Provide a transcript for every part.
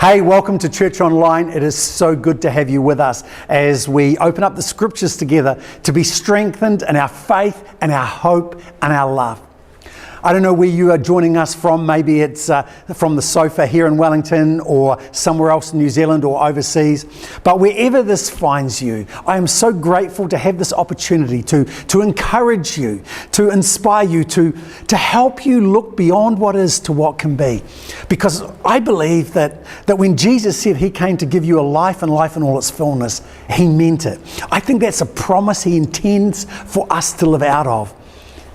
Hey, welcome to Church Online. It is so good to have you with us as we open up the scriptures together to be strengthened in our faith and our hope and our love. I don't know where you are joining us from. Maybe it's from the sofa here in Wellington or somewhere else in New Zealand or overseas. But wherever this finds you, I am so grateful to have this opportunity to encourage you, to inspire you, to help you look beyond what is to what can be. Because I believe that when Jesus said he came to give you a life and life in all its fullness, he meant it. I think that's a promise he intends for us to live out of.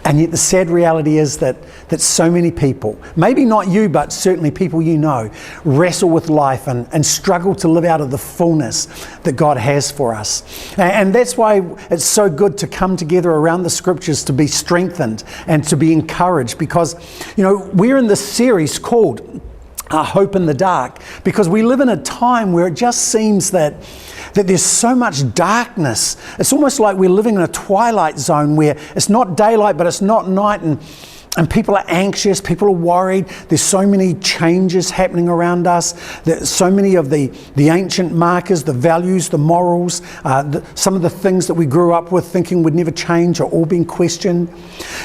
And yet the sad reality is that so many people, maybe not you, but certainly people you know, wrestle with life and struggle to live out of the fullness that God has for us. And that's why it's so good to come together around the scriptures to be strengthened and to be encouraged, because, you know, we're in this series called Hope in the Dark, because we live in a time where it just seems that there's so much darkness. It's almost like we're living in a twilight zone where it's not daylight, but it's not night, and people are anxious, people are worried. There's so many changes happening around us. There's so many of the ancient markers, the values, the morals, some of the things that we grew up with thinking would never change are all being questioned.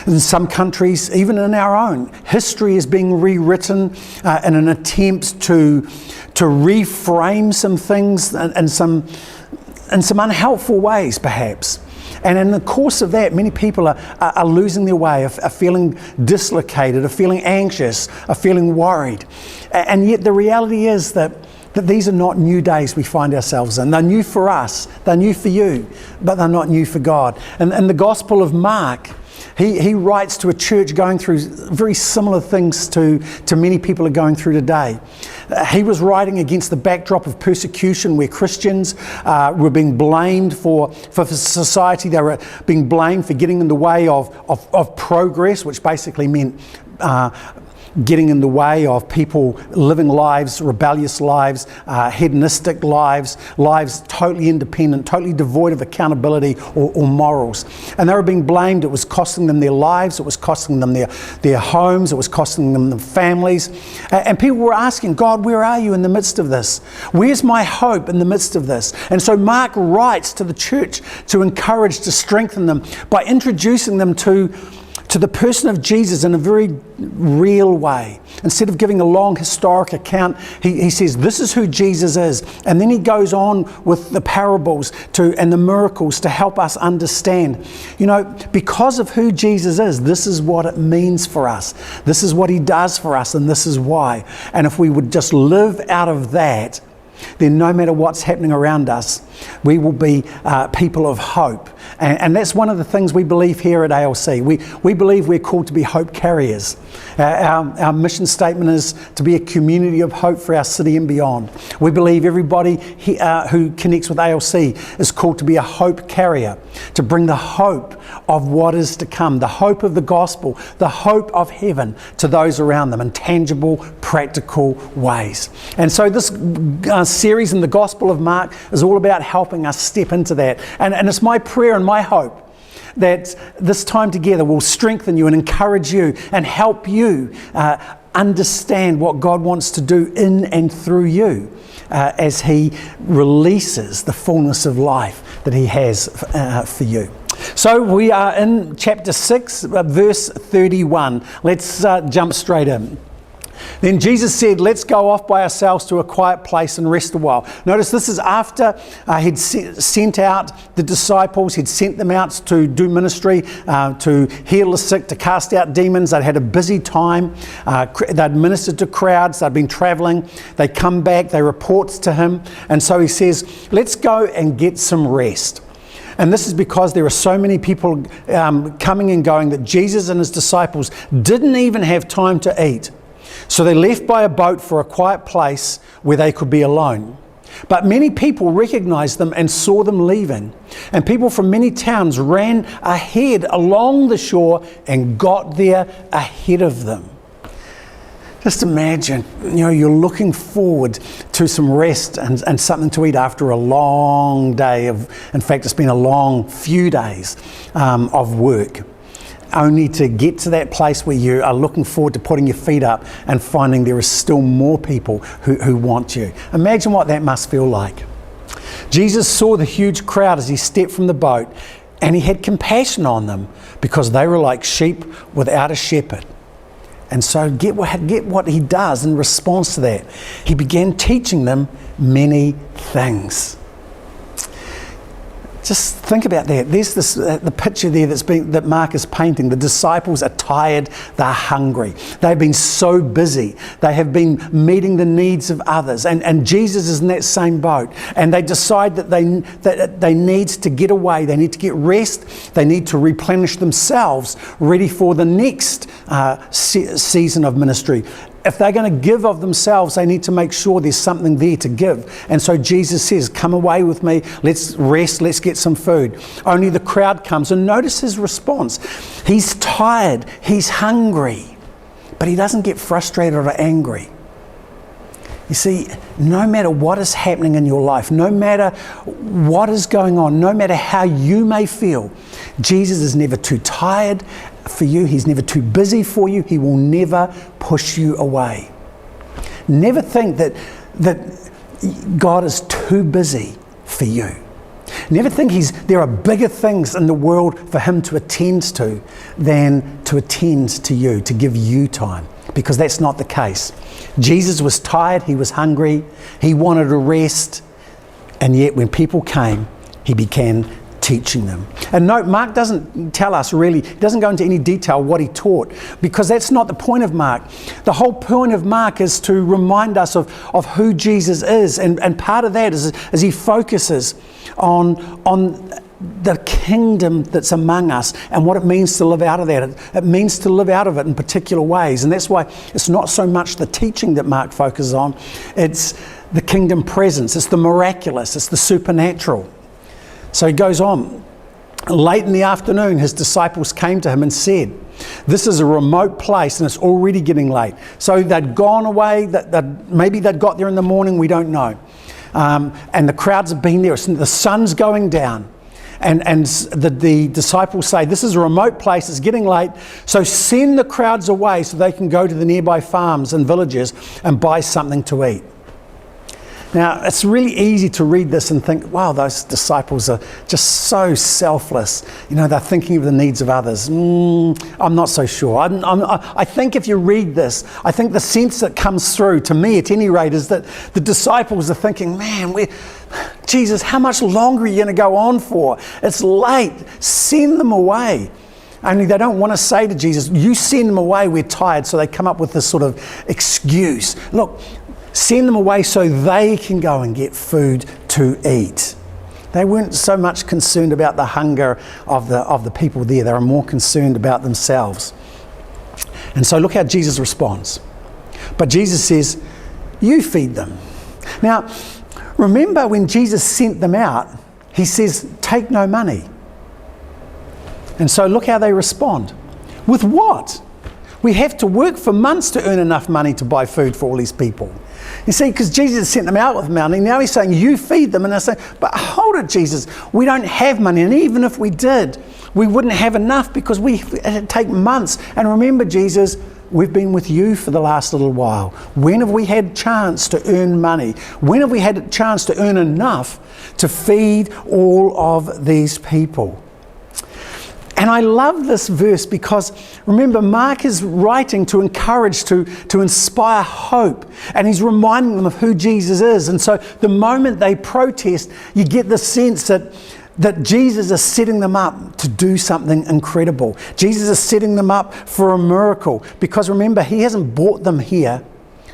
In some countries, even in our own, history is being rewritten in an attempt to reframe some things in some unhelpful ways, perhaps. And in the course of that, many people are losing their way, are feeling dislocated, are feeling anxious, are feeling worried. And yet the reality is that these are not new days we find ourselves in. They're new for us, they're new for you, but they're not new for God. And in the Gospel of Mark, he writes to a church going through very similar things to many people are going through today. He was writing against the backdrop of persecution where Christians were being blamed for society. They were being blamed for getting in the way of progress, which basically meant getting in the way of people living lives, rebellious lives, hedonistic lives totally independent, totally devoid of accountability or morals. And they were being blamed. It was costing them their lives, it was costing them their homes, it was costing them their families. And people were asking, God, where are you in the midst of this? Where's my hope in the midst of this? And so Mark writes to the church to encourage, to strengthen them by introducing them to the person of Jesus in a very real way. Instead of giving a long historic account, he says, this is who Jesus is. And then he goes on with the parables and the miracles to help us understand, you know, because of who Jesus is, this is what it means for us. This is what he does for us, and this is why. And if we would just live out of that, then no matter what's happening around us, we will be people of hope. And that's one of the things we believe here at ALC. We believe we're called to be hope carriers. Our mission statement is to be a community of hope for our city and beyond. We believe everybody who connects with ALC is called to be a hope carrier, to bring the hope of what is to come, the hope of the gospel, the hope of heaven to those around them in tangible, practical ways. And so this series in the Gospel of Mark is all about helping us step into that. And it's my prayer and my hope that this time together will strengthen you and encourage you and help you understand what God wants to do in and through you as he releases the fullness of life that he has for you. So we are in chapter 6, verse 31. Let's jump straight in. Then Jesus said, let's go off by ourselves to a quiet place and rest a while. Notice this is after he'd sent out the disciples. He'd sent them out to do ministry, to heal the sick, to cast out demons. They'd had a busy time. They'd ministered to crowds. They'd been traveling. They come back. They report to him. And so he says, let's go and get some rest. And this is because there are so many people coming and going that Jesus and his disciples didn't even have time to eat. So they left by a boat for a quiet place where they could be alone. But many people recognized them and saw them leaving. And people from many towns ran ahead along the shore and got there ahead of them. Just imagine, you know, you're looking forward to some rest and something to eat after a long day in fact, it's been a long few days of work. only to get to that place where you are looking forward to putting your feet up and finding there is still more people who want you. Imagine what that must feel like. Jesus saw the huge crowd as he stepped from the boat, and he had compassion on them because they were like sheep without a shepherd. And so get what he does in response to that. He began teaching them many things. Just think about that. There's this the picture there that Mark is painting. The disciples are tired, they're hungry. They've been so busy. They have been meeting the needs of others. And Jesus is in that same boat. And they decide that they need to get away. They need to get rest. They need to replenish themselves, ready for the next season of ministry. If they're going to give of themselves, they need to make sure there's something there to give. And so Jesus says, come away with me, let's rest, let's get some food. Only the crowd comes, and notice his response. He's tired, he's hungry, but he doesn't get frustrated or angry. You see, no matter what is happening in your life, no matter what is going on, no matter how you may feel, Jesus is never too tired for you. He's never too busy for you. He will never push you away. Never think that God is too busy for you. Never think there are bigger things in the world for him to attend to than to attend to you, to give you time, because that's not the case. Jesus was tired, he was hungry, he wanted to rest, and yet when people came, he began teaching them. And note, Mark doesn't tell us really, he doesn't go into any detail what he taught, because that's not the point of Mark. The whole point of Mark is to remind us of who Jesus is, and part of that is he focuses on the kingdom that's among us and what it means to live out of that. It means to live out of it in particular ways, and that's why it's not so much the teaching that Mark focuses on, it's the kingdom presence, it's the miraculous, it's the supernatural. So he goes on. Late in the afternoon, his disciples came to him and said, this is a remote place and it's already getting late. So they'd gone away, maybe they'd got there in the morning, we don't know. And the crowds have been there, the sun's going down. And the disciples say, this is a remote place, it's getting late, so send the crowds away so they can go to the nearby farms and villages and buy something to eat. Now, it's really easy to read this and think, wow, those disciples are just so selfless. You know, they're thinking of the needs of others. I'm not so sure. I think if you read this, I think the sense that comes through, to me at any rate, is that the disciples are thinking, man, Jesus, how much longer are you going to go on for? It's late. Send them away. Only they don't want to say to Jesus, you send them away, we're tired. So they come up with this sort of excuse. Look, send them away so they can go and get food to eat. They weren't so much concerned about the hunger of the people there. They were more concerned about themselves. And so look how Jesus responds. But Jesus says, you feed them. Now, remember when Jesus sent them out, he says, take no money. And so look how they respond. With what? We have to work for months to earn enough money to buy food for all these people. You see, because Jesus sent them out with money, now he's saying, you feed them. And they're saying, but hold it, Jesus, we don't have money. And even if we did, we wouldn't have enough because it'd take months. And remember, Jesus, we've been with you for the last little while. When have we had a chance to earn money? When have we had a chance to earn enough to feed all of these people? And I love this verse because, remember, Mark is writing to encourage, to inspire hope. And he's reminding them of who Jesus is. And so the moment they protest, you get the sense that Jesus is setting them up to do something incredible. Jesus is setting them up for a miracle. Because remember, he hasn't brought them here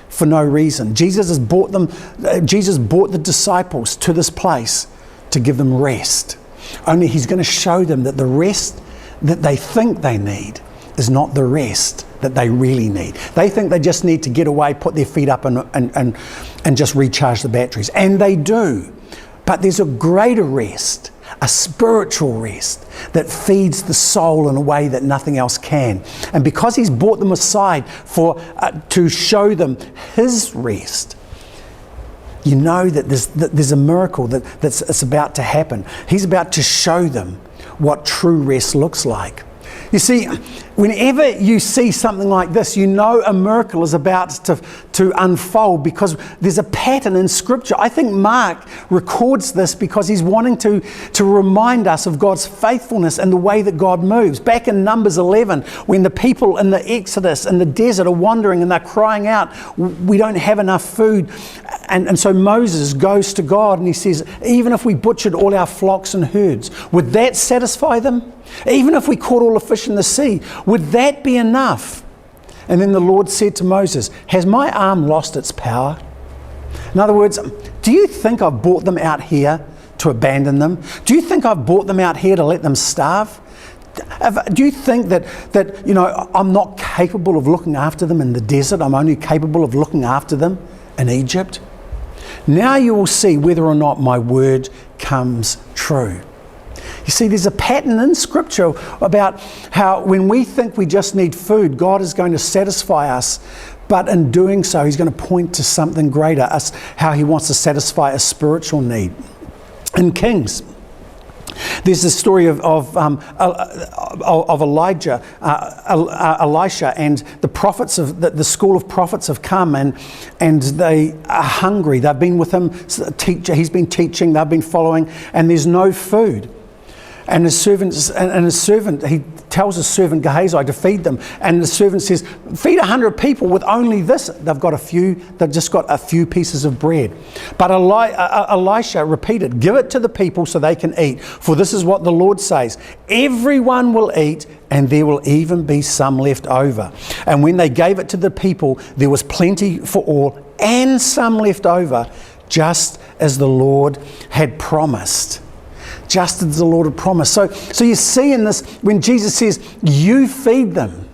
for no reason. Jesus brought the disciples to this place to give them rest. Only he's going to show them that the rest that they think they need is not the rest that they really need. They think they just need to get away, put their feet up and just recharge the batteries. And they do. But there's a greater rest, a spiritual rest that feeds the soul in a way that nothing else can. And because he's brought them aside to show them his rest, you know that there's a miracle that's about to happen. He's about to show them what true rest looks like. You see, whenever you see something like this, you know a miracle is about to unfold, because there's a pattern in Scripture. I think Mark records this because he's wanting to remind us of God's faithfulness and the way that God moves. Back in Numbers 11, when the people in the Exodus in the desert are wandering and they're crying out, we don't have enough food. And so Moses goes to God and he says, even if we butchered all our flocks and herds, would that satisfy them? Even if we caught all the fish in the sea, would that be enough? And then the Lord said to Moses, has my arm lost its power? In other words, do you think I've brought them out here to abandon them? Do you think I've brought them out here to let them starve? Do you think that I'm not capable of looking after them in the desert? I'm only capable of looking after them in Egypt? Now you will see whether or not my word comes true. You see, there's a pattern in Scripture about how when we think we just need food, God is going to satisfy us. But in doing so, He's going to point to something greater, how He wants to satisfy a spiritual need. In Kings, there's the story of Elijah, Elisha, and the prophets of the school of prophets have come, and they are hungry. They've been with him, he's been teaching, they've been following, and there's no food. And his servant, he tells his servant Gehazi to feed them. And the servant says, feed 100 people with only this. They've just got a few pieces of bread. But Elisha repeated, give it to the people so they can eat. For this is what the Lord says, everyone will eat, and there will even be some left over. And when they gave it to the people, there was plenty for all, and some left over, just as the Lord had promised. Just as the Lord had promised. So you see in this, when Jesus says, you feed them,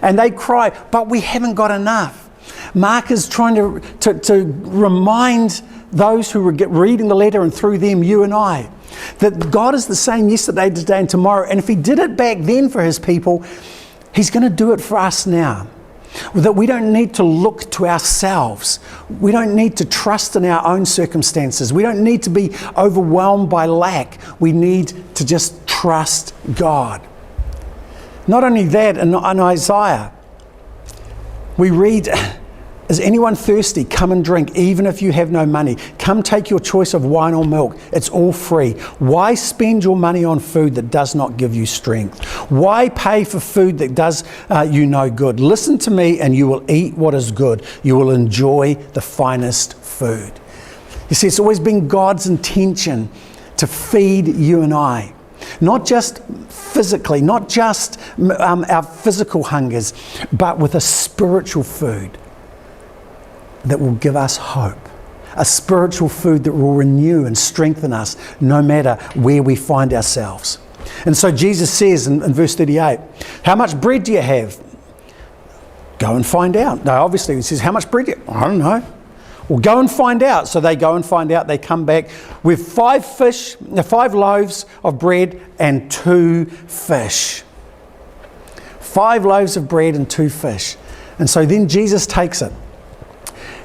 and they cry, but we haven't got enough. Mark is trying to remind those who were reading the letter, and through them, you and I, that God is the same yesterday, today, and tomorrow. And if He did it back then for His people, He's going to do it for us now. That we don't need to look to ourselves. We don't need to trust in our own circumstances. We don't need to be overwhelmed by lack. We need to just trust God. Not only that, in Isaiah, we read, is anyone thirsty? Come and drink, even if you have no money. Come take your choice of wine or milk. It's all free. Why spend your money on food that does not give you strength? Why pay for food that does you no good? Listen to me and you will eat what is good. You will enjoy the finest food. You see, it's always been God's intention to feed you and I. Not just physically, not just our physical hungers, but with a spiritual food that will give us hope, a spiritual food that will renew and strengthen us no matter where we find ourselves. And so Jesus says in verse 38, how much bread do you have? Go and find out. No, obviously he says, how much bread do you have? I don't know. Well, go and find out. So they go and find out. They come back with 5 loaves of bread and 2 fish. 5 loaves of bread and 2 fish. And so then Jesus takes it.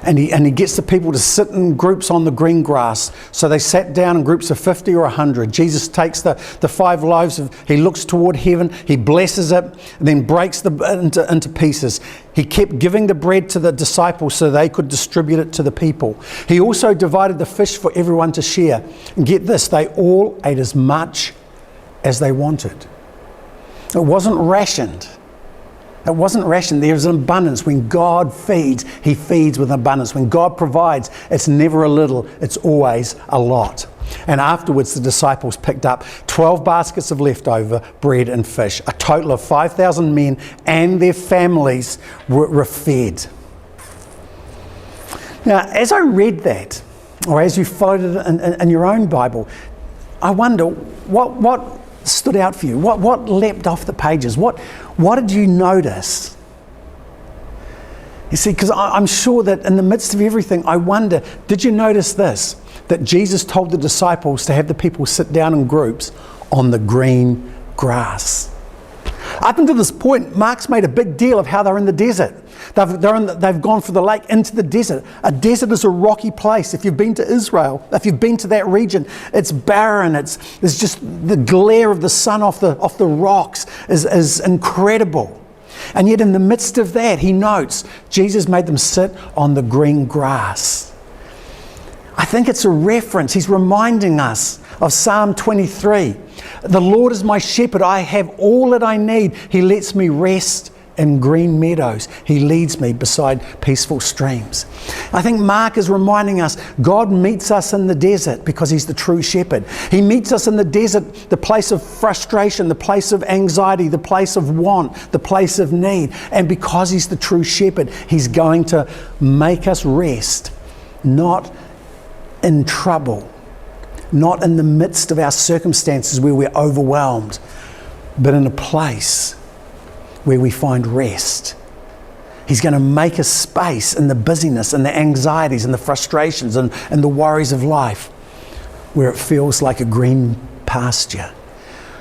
And he gets the people to sit in groups on the green grass. So they sat down in groups of 50 or 100. Jesus takes the 5 loaves, he looks toward heaven, he blesses it, and then breaks it into pieces. He kept giving the bread to the disciples so they could distribute it to the people. He also divided the fish for everyone to share. And get this, they all ate as much as they wanted. It wasn't rationed. It wasn't rationed. There's an abundance. When God feeds, He feeds with abundance. When God provides, it's never a little, it's always a lot. And afterwards, the disciples picked up 12 baskets of leftover bread and fish. A total of 5,000 men and their families were fed. Now, as I read that, or as you followed it in your own Bible, I wonder what stood out for you? What leapt off the pages? What did you notice? You see, because I'm sure that in the midst of everything, I wonder, did you notice this? That Jesus told the disciples to have the people sit down in groups on the green grass. Up until this point, Mark's made a big deal of how they're in the desert. They've gone from the lake into the desert. A desert is a rocky place. If you've been to Israel, if you've been to that region, it's barren. It's just the glare of the sun off the rocks is incredible. And yet in the midst of that, he notes, Jesus made them sit on the green grass. I think it's a reference. He's reminding us of Psalm 23. The Lord is my shepherd. I have all that I need. He lets me rest in green meadows. He leads me beside peaceful streams. I think Mark is reminding us God meets us in the desert because he's the true shepherd. He meets us in the desert, the place of frustration, the place of anxiety, the place of want, the place of need. And because he's the true shepherd, he's going to make us rest, not in trouble, not in the midst of our circumstances where we're overwhelmed, but in a place where we find rest. He's going to make a space in the busyness and the anxieties and the frustrations and the worries of life where it feels like a green pasture,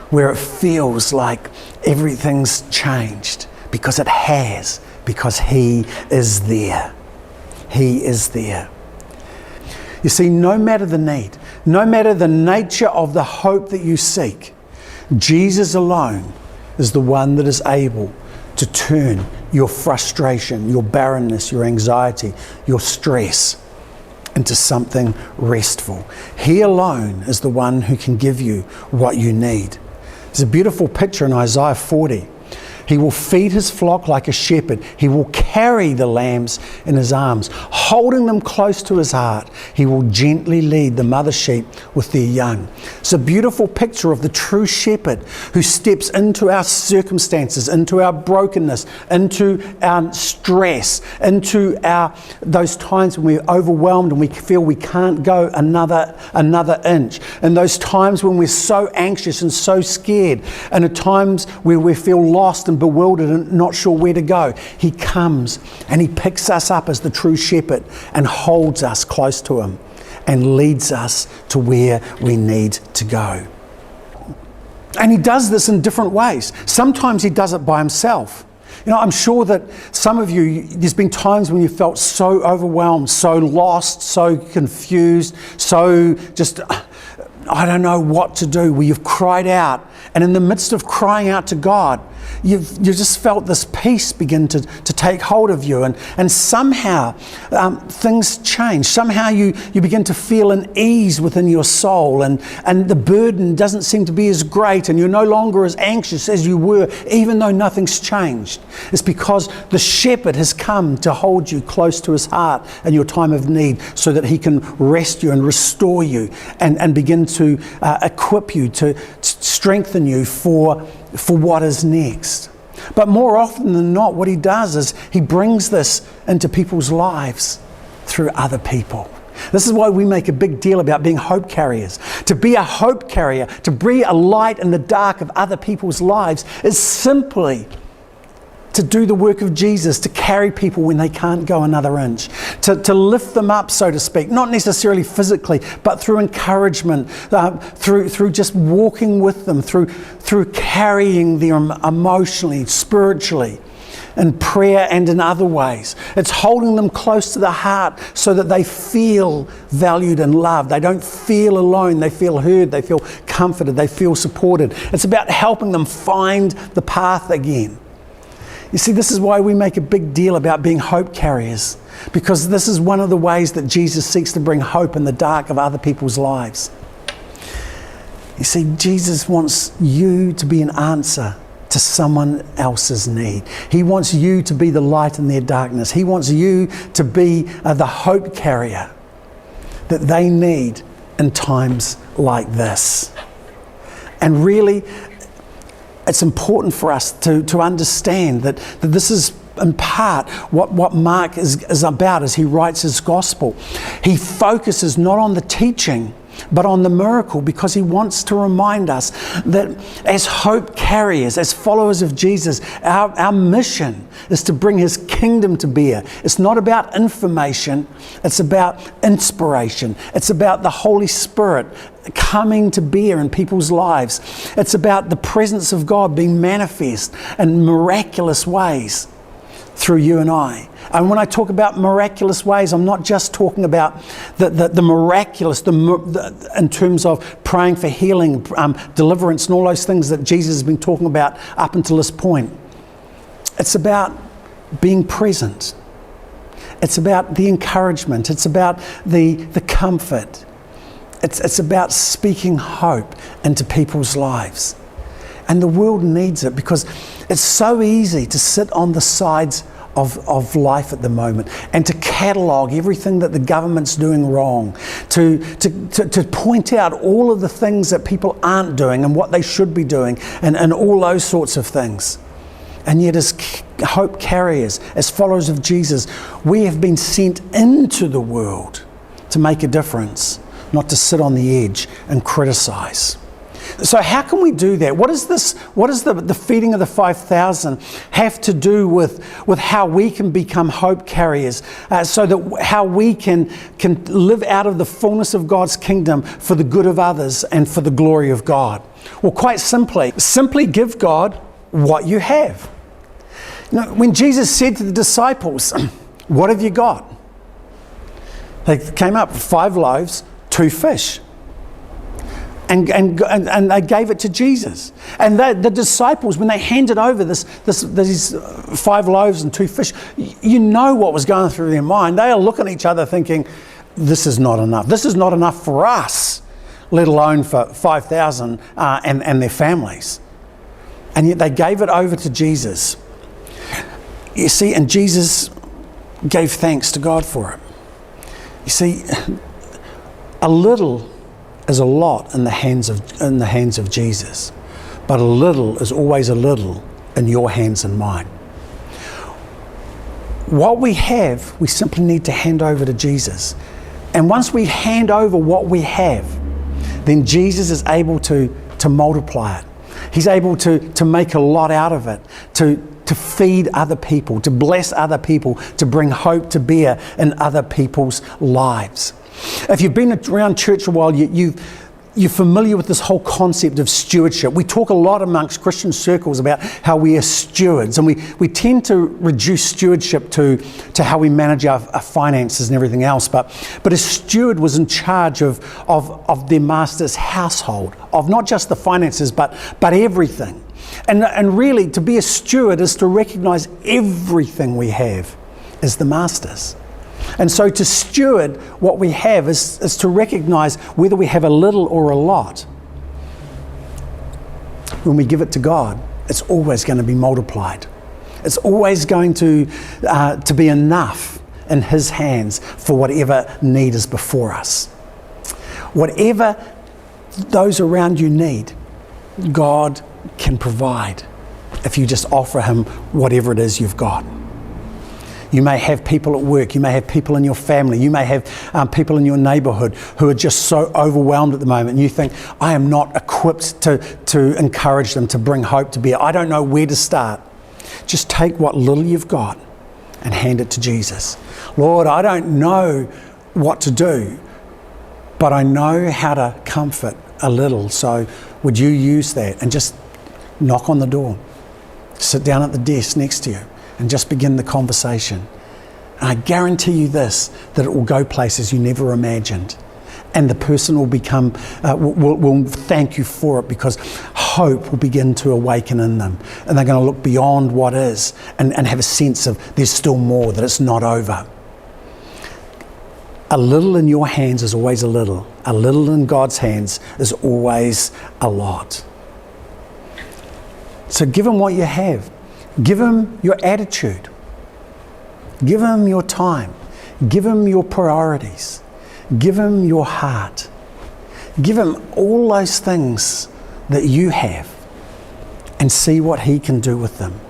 where it feels like everything's changed, because it has, because he is there. He is there. You see, no matter the need, no matter the nature of the hope that you seek, Jesus alone is the one that is able to turn your frustration, your barrenness, your anxiety, your stress into something restful. He alone is the one who can give you what you need. There's a beautiful picture in Isaiah 40. He will feed his flock like a shepherd. He will carry the lambs in his arms, holding them close to his heart. He will gently lead the mother sheep with their young. It's a beautiful picture of the true shepherd who steps into our circumstances, into our brokenness, into our stress, into those times when we're overwhelmed and we feel we can't go another inch. And those times when we're so anxious and so scared, and at times where we feel lost and bewildered and not sure where to go. He comes and he picks us up as the true shepherd and holds us close to him and leads us to where we need to go. And he does this in different ways. Sometimes he does it by himself. You know, I'm sure that some of you, there's been times when you felt so overwhelmed, so lost, so confused, so just, I don't know what to do, where you've cried out. And in the midst of crying out to God, you've just felt this peace begin to take hold of you, and somehow things change. Somehow you begin to feel an ease within your soul, and the burden doesn't seem to be as great, and you're no longer as anxious as you were, even though nothing's changed. It's because the shepherd has come to hold you close to his heart in your time of need, so that he can rest you and restore you and begin to equip you, to strengthen you for what is next. But more often than not, what he does is he brings this into people's lives through other people. This is why we make a big deal about being hope carriers. To be a hope carrier, to be a light in the dark of other people's lives, is simply to do the work of Jesus, to carry people when they can't go another inch, to lift them up, so to speak, not necessarily physically, but through encouragement, through just walking with them, through carrying them emotionally, spiritually, in prayer and in other ways. It's holding them close to the heart so that they feel valued and loved. They don't feel alone. They feel heard. They feel comforted. They feel supported. It's about helping them find the path again. You see, this is why we make a big deal about being hope carriers, because this is one of the ways that Jesus seeks to bring hope in the dark of other people's lives. You see, Jesus wants you to be an answer to someone else's need. He wants you to be the light in their darkness. He wants you to be the hope carrier that they need in times like this. And really, it's important for us to understand that this is in part what Mark is about as he writes his gospel. He focuses not on the teaching, but on the miracle, because he wants to remind us that as hope carriers, as followers of Jesus, our mission is to bring his kingdom to bear. It's not about information, it's about inspiration. It's about the Holy Spirit coming to bear in people's lives. It's about the presence of God being manifest in miraculous ways through you and I. And when I talk about miraculous ways, I'm not just talking about the miraculous, in terms of praying for healing, deliverance, and all those things that Jesus has been talking about up until this point. It's about being present. It's about the encouragement. It's about the comfort. It's about speaking hope into people's lives. And the world needs it, because it's so easy to sit on the sides of life at the moment and to catalogue everything that the government's doing wrong, to point out all of the things that people aren't doing and what they should be doing, and all those sorts of things. And yet, as hope carriers, as followers of Jesus, we have been sent into the world to make a difference, not to sit on the edge and criticise. So how can we do that? What does the feeding of the 5,000 have to do with how we can become hope carriers, so that how we can live out of the fullness of God's kingdom for the good of others and for the glory of God? Well, quite simply give God what you have. You know, when Jesus said to the disciples, "What have you got?" They came up with 5 loaves, 2 fish. And they gave it to Jesus. And the disciples, when they handed over these 5 loaves and 2 fish, you know what was going through their mind. They are looking at each other thinking, this is not enough. This is not enough for us, let alone for 5,000 and their families. And yet they gave it over to Jesus. You see, and Jesus gave thanks to God for it. You see, a little is a lot in the hands of Jesus, but a little is always a little in your hands and mine. What we have, we simply need to hand over to Jesus. And once we hand over what we have, then Jesus is able to multiply it. He's able to make a lot out of it, to feed other people, to bless other people, to bring hope to bear in other people's lives. If you've been around church a while, you're familiar with this whole concept of stewardship. We talk a lot amongst Christian circles about how we are stewards, and we tend to reduce stewardship to how we manage our finances and everything else. But a steward was in charge of their master's household, of not just the finances, but everything. And really, to be a steward is to recognise everything we have is the master's. And so to steward what we have is to recognise whether we have a little or a lot. When we give it to God, it's always going to be multiplied. It's always going to be enough in His hands for whatever need is before us. Whatever those around you need, God can provide if you just offer Him whatever it is you've got. You may have people at work, you may have people in your family, you may have people in your neighbourhood who are just so overwhelmed at the moment, and you think, I am not equipped to encourage them, to bring hope to bear. I don't know where to start. Just take what little you've got and hand it to Jesus. Lord, I don't know what to do, but I know how to comfort a little, so would you use that? And just knock on the door. Sit down at the desk next to you and just begin the conversation. And I guarantee you this, that it will go places you never imagined. And the person will become, will thank you for it, because hope will begin to awaken in them. And they're going to look beyond what is and have a sense of there's still more, that it's not over. A little in your hands is always a little. A little in God's hands is always a lot. So give Him what you have. Give Him your attitude. Give Him your time. Give Him your priorities. Give Him your heart. Give Him all those things that you have and see what He can do with them.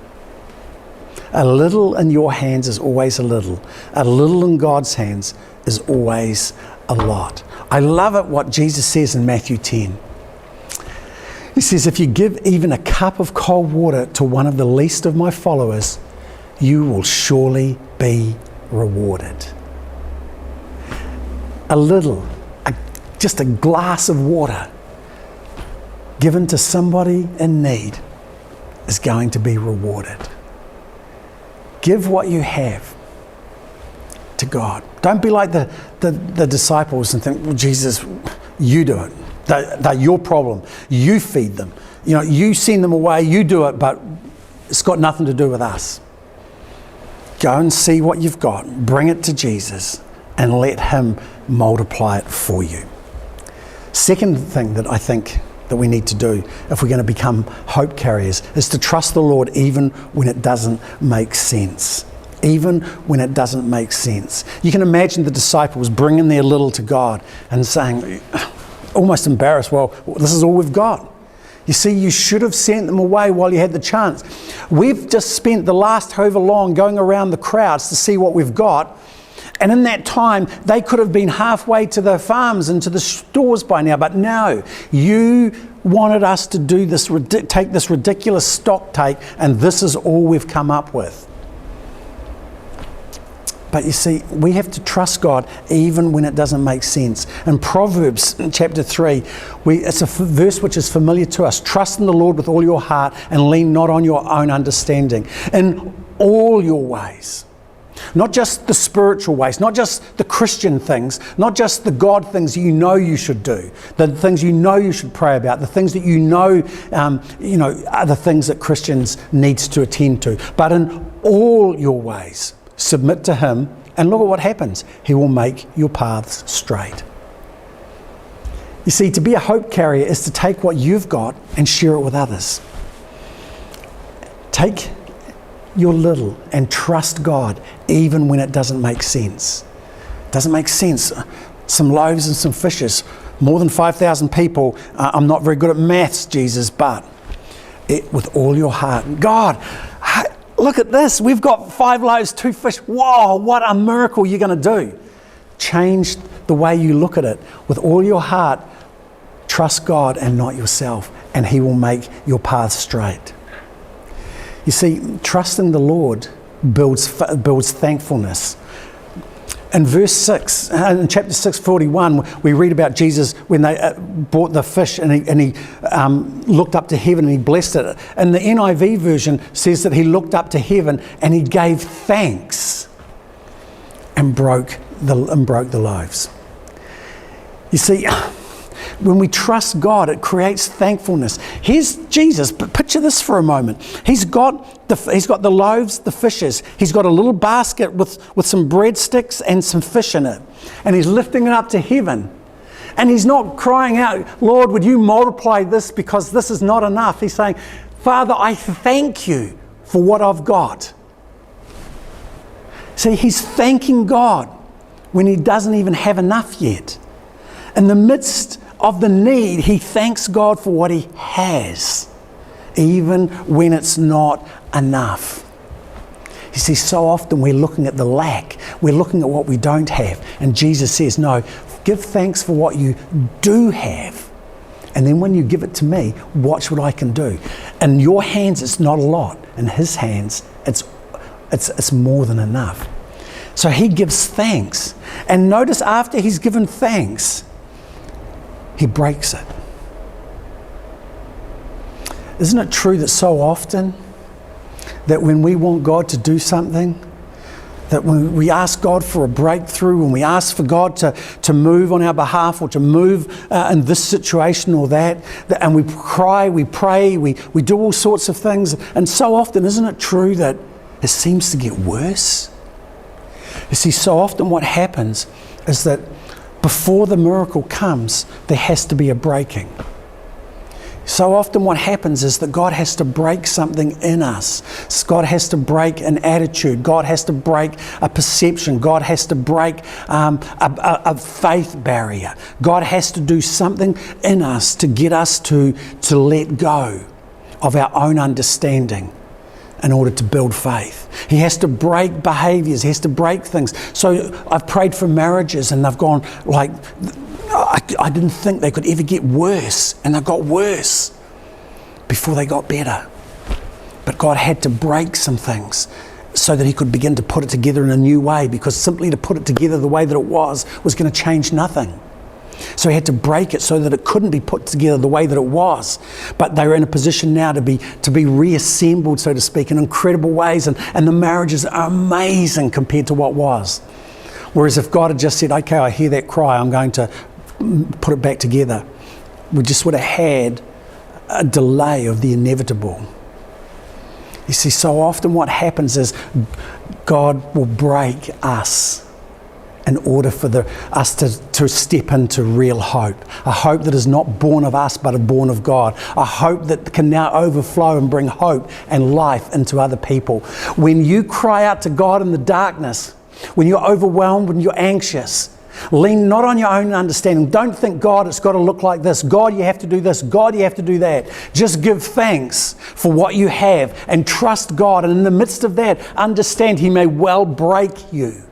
A little in your hands is always a little. A little in God's hands is always a lot. I love it what Jesus says in Matthew 10. He says, if you give even a cup of cold water to one of the least of my followers, you will surely be rewarded. A little, just a glass of water given to somebody in need is going to be rewarded. Give what you have to God. Don't be like the disciples and think, well, Jesus, you do it. They're your problem. You feed them. You send them away, you do it, but it's got nothing to do with us. Go and see what you've got, bring it to Jesus, and let him multiply it for you. Second thing that I think that we need to do if we're going to become hope carriers is to trust the Lord even when it doesn't make sense. Even when it doesn't make sense. You can imagine the disciples bringing their little to God and saying, almost embarrassed, well, this is all we've got. You see, you should have sent them away while you had the chance. We've just spent the last however long going around the crowds to see what we've got. And in that time, they could have been halfway to the farms and to the stores by now. But no, you wanted us to do this, take this ridiculous stock take, and this is all we've come up with. But you see, we have to trust God even when it doesn't make sense. In Proverbs chapter 3, it's a verse which is familiar to us. Trust in the Lord with all your heart and lean not on your own understanding. In all your ways. Not just the spiritual ways, not just the Christian things, not just the God things you should do, the things you should pray about, the things that are the things that Christians needs to attend to. But in all your ways, submit to him, and look at what happens. He will make your paths straight. You see, to be a hope carrier is to take what you've got and share it with others. Take your little and trust God even when it doesn't make sense. Doesn't make sense. Some loaves and some fishes, more than 5,000 people. I'm not very good at maths, Jesus, but with all your heart. God, look at this. We've got 5 loaves, 2 fish. Whoa, what a miracle you're going to do. Change the way you look at it. With all your heart, trust God and not yourself, and he will make your path straight. You see, trusting the Lord builds thankfulness. In verse 6, in chapter 6:41, we read about Jesus when they brought the fish and he looked up to heaven and he blessed it. And the NIV version says that he looked up to heaven and he gave thanks and broke the loaves. You see, when we trust God, it creates thankfulness. Here's Jesus, but picture this for a moment. He's got the loaves, the fishes. He's got a little basket with some breadsticks and some fish in it. And he's lifting it up to heaven. And he's not crying out, Lord, would you multiply this because this is not enough. He's saying, Father, I thank you for what I've got. See, he's thanking God when he doesn't even have enough yet. In the midst of the need, he thanks God for what he has, even when it's not enough. You see, so often we're looking at the lack. We're looking at what we don't have. And Jesus says, no, give thanks for what you do have. And then when you give it to me, watch what I can do. In your hands, it's not a lot. In his hands, it's more than enough. So he gives thanks. And notice after he's given thanks, he breaks it. Isn't it true that so often that when we want God to do something, that when we ask God for a breakthrough, when we ask for God to move on our behalf or to move in this situation or that, and we cry, we pray, we do all sorts of things, and so often, isn't it true that it seems to get worse? You see, so often what happens is that before the miracle comes, there has to be a breaking. So often what happens is that God has to break something in us. God has to break an attitude. God has to break a perception. God has to break a faith barrier. God has to do something in us to get us to let go of our own understanding in order to build faith. He has to break behaviours. He has to break things. So I've prayed for marriages and they've gone like, I didn't think they could ever get worse, and they got worse before they got better. But God had to break some things so that he could begin to put it together in a new way, because simply to put it together the way that it was going to change nothing. So he had to break it so that it couldn't be put together the way that it was. But they were in a position now to be reassembled, so to speak, in incredible ways. And the marriages are amazing compared to what was. Whereas if God had just said, okay, I hear that cry, I'm going to put it back together, we just would have had a delay of the inevitable. You see, so often what happens is God will break us in order for us to step into real hope. A hope that is not born of us, but born of God. A hope that can now overflow and bring hope and life into other people. When you cry out to God in the darkness, when you're overwhelmed, when you're anxious, lean not on your own understanding. Don't think, God, it's got to look like this. God, you have to do this. God, you have to do that. Just give thanks for what you have and trust God. And in the midst of that, understand He may well break you.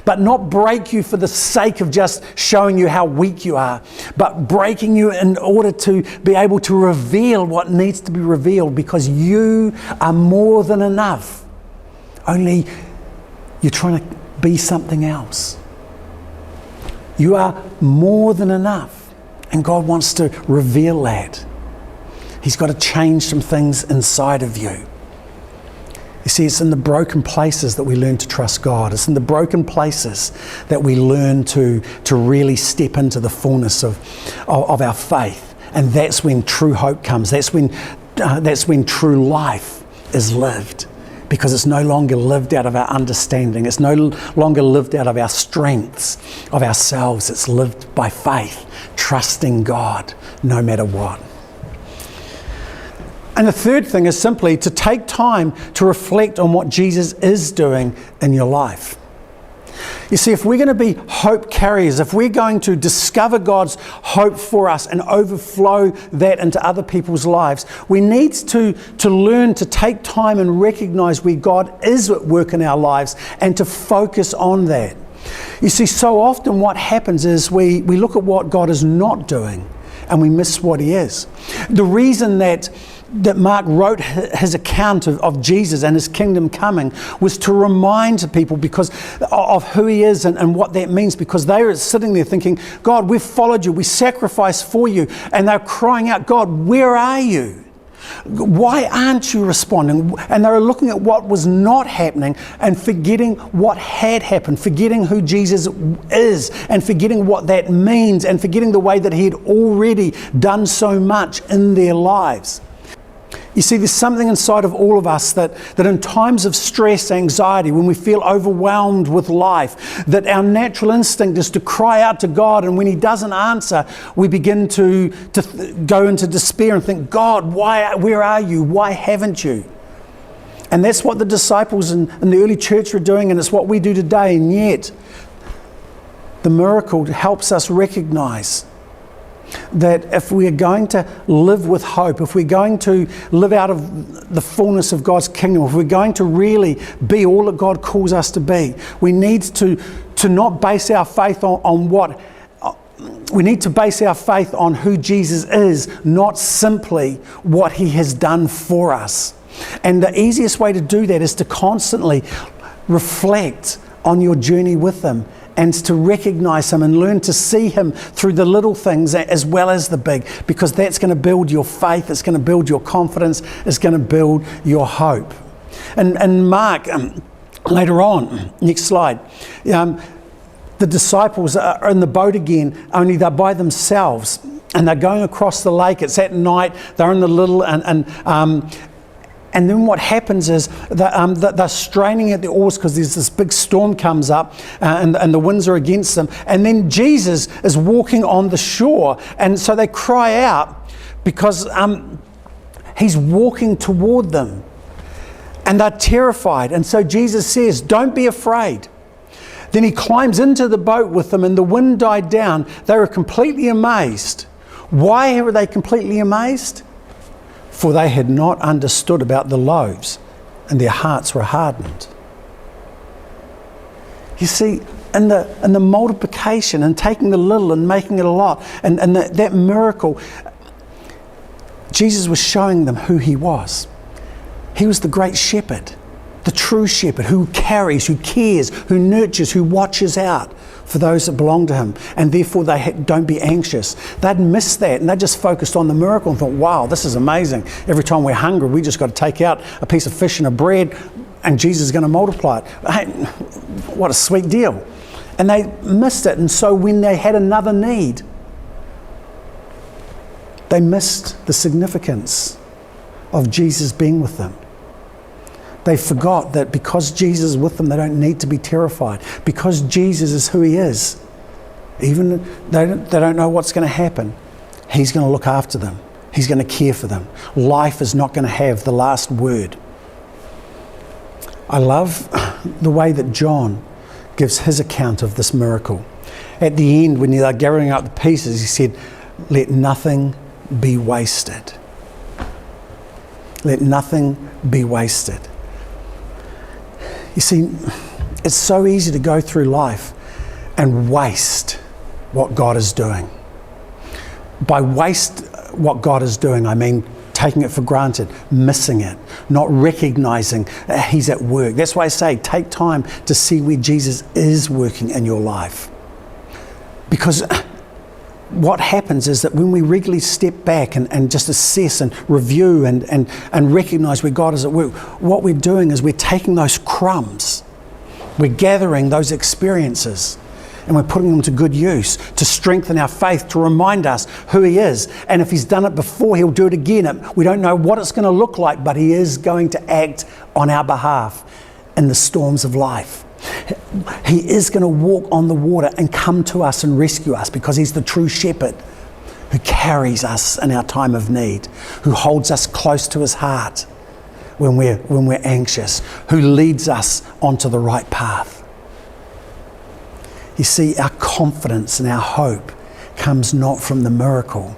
But not break you for the sake of just showing you how weak you are, but breaking you in order to be able to reveal what needs to be revealed, because you are more than enough. Only you're trying to be something else. You are more than enough, and God wants to reveal that. He's got to change some things inside of you. You see, it's in the broken places that we learn to trust God. It's in the broken places that we learn to really step into the fullness of our faith. And that's when true hope comes. That's when true life is lived. Because it's no longer lived out of our understanding. It's no longer lived out of our strengths of ourselves. It's lived by faith, trusting God no matter what. And the third thing is simply to take time to reflect on what Jesus is doing in your life. You see, if we're going to be hope carriers, if we're going to discover God's hope for us and overflow that into other people's lives, we need to learn to take time and recognize where God is at work in our lives and to focus on that. You see, so often what happens is we look at what God is not doing and we miss what He is. The reason that Mark wrote his account of Jesus and His kingdom coming was to remind people because of who He is and what that means, because they were sitting there thinking, God, we've followed you, we sacrificed for you, and they're crying out, God, where are you? Why aren't you responding? And they were looking at what was not happening and forgetting what had happened, forgetting who Jesus is and forgetting what that means and forgetting the way that He had already done so much in their lives. You see, there's something inside of all of us that in times of stress, anxiety, when we feel overwhelmed with life, that our natural instinct is to cry out to God, and when He doesn't answer, we begin to go into despair and think, God, where are you? Why haven't you? And that's what the disciples in the early church were doing, and it's what we do today, and yet the miracle helps us recognize that if we are going to live with hope, if we're going to live out of the fullness of God's kingdom, if we're going to really be all that God calls us to be, we need to not base our faith on what... We need to base our faith on who Jesus is, not simply what He has done for us. And the easiest way to do that is to constantly reflect on your journey with Him, and to recognize Him and learn to see Him through the little things as well as the big, because that's going to build your faith, it's going to build your confidence, it's going to build your hope. And Mark, later on, next slide, the disciples are in the boat again, only they're by themselves and they're going across the lake. It's at night, they're in the little, and then what happens is that they're straining at the oars because there's this big storm comes up and the winds are against them. And then Jesus is walking on the shore. And so they cry out because He's walking toward them. And they're terrified. And so Jesus says, don't be afraid. Then He climbs into the boat with them and the wind died down. They were completely amazed. Why were they completely amazed? For they had not understood about the loaves, and their hearts were hardened. You see, in the multiplication and taking the little and making it a lot, and that miracle, Jesus was showing them who He was. He was the great shepherd. the true shepherd who carries, who cares, who nurtures, who watches out for those that belong to him, and therefore they don't be anxious. They'd missed that, and they just focused on the miracle and thought, wow, this is amazing. Every time we're hungry, we just got to take out a piece of fish and a bread, and Jesus is going to multiply it. Hey, what a sweet deal. And they missed it, and so when they had another need, they missed the significance of Jesus being with them. They forgot that because Jesus is with them, they don't need to be terrified. Because Jesus is who he is, even they don't know what's going to happen, he's going to look after them. He's going to care for them. Life is not going to have the last word. I love the way that John gives his account of this miracle. At the end, when they're gathering up the pieces, he said, let nothing be wasted. Let nothing be wasted. You see, it's so easy to go through life and waste what God is doing. By waste what God is doing, I mean taking it for granted, missing it, not recognizing he's at work. That's why I say take time to see where Jesus is working in your life. Because what happens is that when we regularly step back and just assess and review and recognize where God is at work, what we're doing is we're taking those crumbs, we're gathering those experiences, and we're putting them to good use to strengthen our faith, to remind us who he is. And if he's done it before, he'll do it again. We don't know what it's going to look like, but he is going to act on our behalf in the storms of life. He is going to walk on the water and come to us and rescue us, because he's the true shepherd who carries us in our time of need, who holds us close to his heart when we're anxious, who leads us onto the right path. You see, our confidence and our hope comes not from the miracle,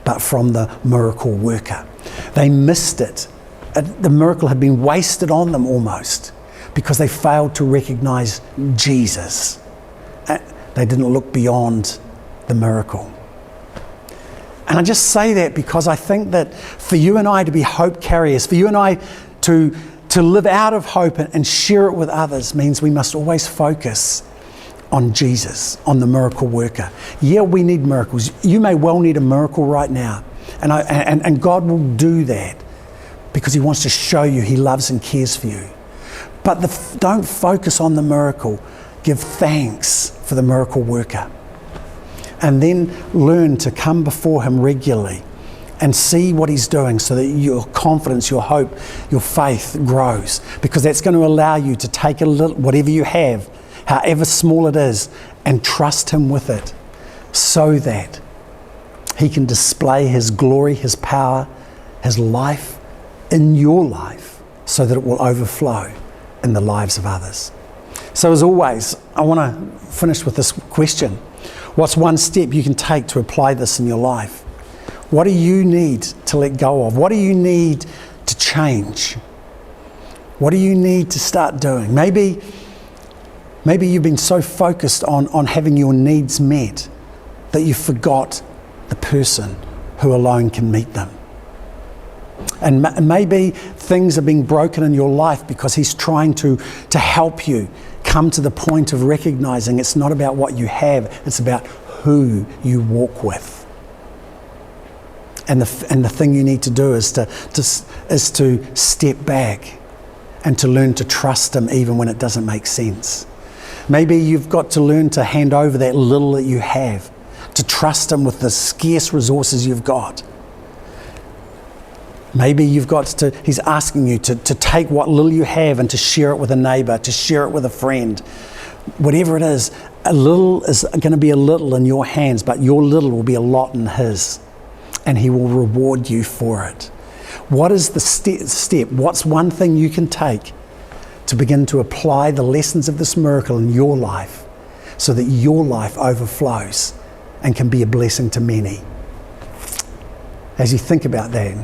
but from the miracle worker. They missed it. The miracle had been wasted on them almost, because they failed to recognize Jesus. They didn't look beyond the miracle. And I just say that because I think that for you and I to be hope carriers, for you and I to live out of hope and share it with others, means we must always focus on Jesus, on the miracle worker. Yeah, we need miracles. You may well need a miracle right now. And God will do that because he wants to show you he loves and cares for you. But don't focus on the miracle. Give thanks for the miracle worker. And then learn to come before him regularly and see what he's doing, so that your confidence, your hope, your faith grows. Because that's going to allow you to take a little, whatever you have, however small it is, and trust him with it, so that he can display his glory, his power, his life in your life, so that it will overflow in the lives of others. So as always, I want to finish with this question. What's one step you can take to apply this in your life? What do you need to let go of? What do you need to change? What do you need to start doing? Maybe you've been so focused on having your needs met that you forgot the person who alone can meet them. And maybe things are being broken in your life because he's trying to help you come to the point of recognizing it's not about what you have, it's about who you walk with. And the thing you need to do is to step back and to learn to trust him even when it doesn't make sense. Maybe you've got to learn to hand over that little that you have, to trust him with the scarce resources you've got. Maybe he's asking you to take what little you have and to share it with a neighbour, to share it with a friend. Whatever it is, a little is going to be a little in your hands, but your little will be a lot in his, and he will reward you for it. What is the step? What's one thing you can take to begin to apply the lessons of this miracle in your life, so that your life overflows and can be a blessing to many? As you think about that,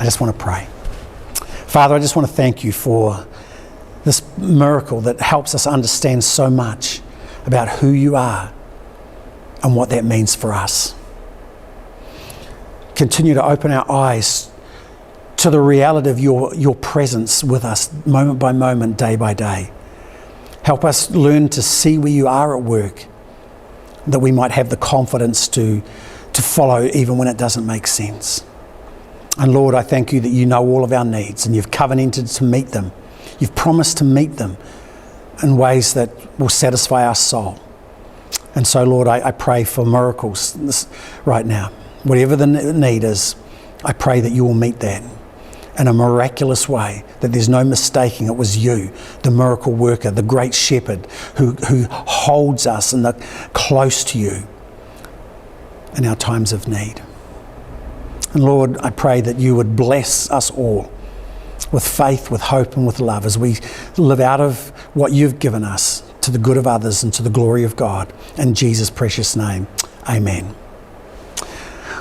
I just want to pray. Father, I just want to thank you for this miracle that helps us understand so much about who you are and what that means for us. Continue to open our eyes to the reality of your presence with us moment by moment, day by day. Help us learn to see where you are at work, that we might have the confidence to follow even when it doesn't make sense. And Lord, I thank you that you know all of our needs and you've covenanted to meet them. You've promised to meet them in ways that will satisfy our soul. And so, Lord, I pray for miracles right now. Whatever the need is, I pray that you will meet that in a miraculous way, that there's no mistaking it was you, the miracle worker, the great shepherd who holds us and close to you in our times of need. And Lord, I pray that you would bless us all with faith, with hope and with love as we live out of what you've given us to the good of others and to the glory of God. In Jesus' precious name, amen.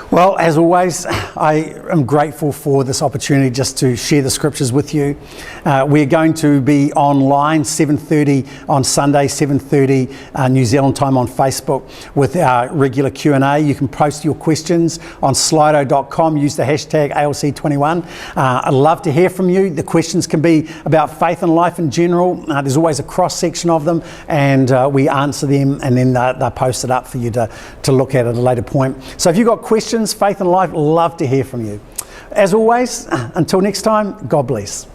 Well, as always, I am grateful for this opportunity just to share the scriptures with you. We're going to be online 7:30 on Sunday, 7:30 New Zealand time on Facebook with our regular Q&A. You can post your questions on slido.com. Use the hashtag ALC21. I'd love to hear from you. The questions can be about faith and life in general. There's always a cross-section of them, and we answer them, and then they're posted up for you to look at a later point. So if you've got questions, faith and life, love to hear from you. As always, until next time, God bless.